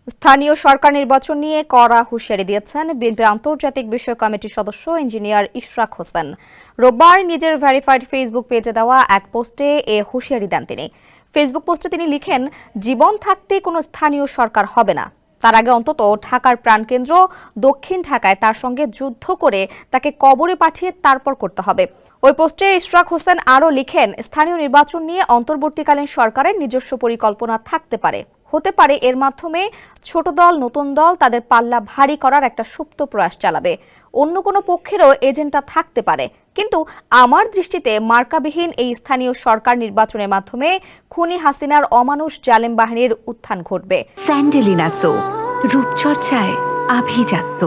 স্থানীয় সরকার নির্বাচন নিয়ে কড়া হুঁশিয়ারি দিয়েছেন বিএনপির আন্তর্জাতিক বিষয়ক কমিটির সদস্য ইঞ্জিনিয়ার ইশরাক হোসেন। রোববার নিজের ভেরিফাইড ফেসবুক পেজে দেওয়া এক পোস্টে এ হুঁশিয়ারি দেন তিনি। ফেসবুক পোস্টে তিনি লিখেন, জীবন থাকতে কোনো স্থানীয় সরকার হবে না। তার আগে অন্তত ঢাকার প্রাণকেন্দ্র দক্ষিণ ঢাকায় তার সঙ্গে যুদ্ধ করে তাকে কবরে পাঠিয়ে তারপর করতে হবে। ওই পোস্টে ইশরাক হোসেন আরও লিখেন, স্থানীয় নির্বাচন নিয়ে অন্তর্বর্তীকালীন সরকারের নিজস্ব পরিকল্পনা থাকতে পারে। হতে পারে এর মাধ্যমে ছোট দল নতুন দল তাদের পাল্লা ভারী করার একটা সুপ্ত প্রয়াস চালাবে। অন্য কোনো পক্ষেরও এজেন্ডা থাকতে পারে, কিন্তু আমার দৃষ্টিতে মার্কাবিহীন এই স্থানীয় সরকার নির্বাচনের মাধ্যমে খুনি হাসিনার অমানুষ জালেম বাহিনীর উত্থান ঘটবে। স্যান্ডেলিনা সো, রূপচর্চায় আভিজাত্য।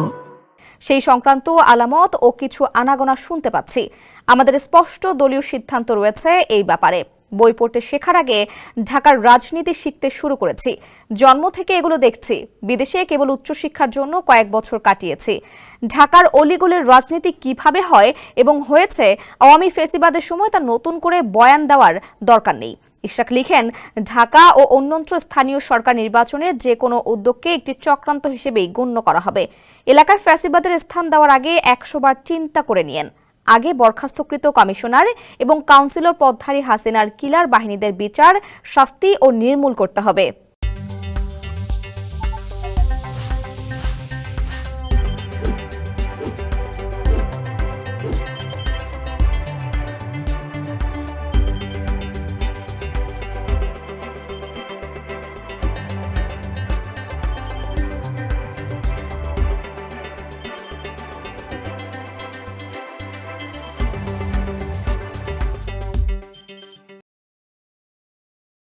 সেই সংক্রান্ত আলামত ও কিছু আনাগোনা শুনতে পাচ্ছি। আমাদের স্পষ্ট দলীয় সিদ্ধান্ত রয়েছে এই ব্যাপারে। বই পড়তে শেখার আগে ঢাকার রাজনীতি শিখতে শুরু করেছি। জন্ম থেকে এগুলো দেখছি। বিদেশে কেবল উচ্চশিক্ষার জন্য কয়েক বছর কাটিয়েছি। ঢাকার অলিগলির রাজনীতি কিভাবে হয় এবং হয়েছে আওয়ামী ফেসিবাদের সময় তা নতুন করে বয়ান দেওয়ার দরকার নেই। ইশরাক লিখেন, ঢাকা ও অন্যত্র স্থানীয় সরকার নির্বাচনের যে কোনো উদ্যোগকে একটি চক্রান্ত হিসেবেই গণ্য করা হবে। এলাকায় ফ্যাসিবাদের স্থান দেওয়ার আগে 100 বার চিন্তা করে নিয়েন। আগে বরখাস্তকৃত কমিশনার এবং কাউন্সিলর পদধারী হাসিনার কিলার বাহিনীদের বিচার, শাস্তি ও নির্মূল করতে হবে।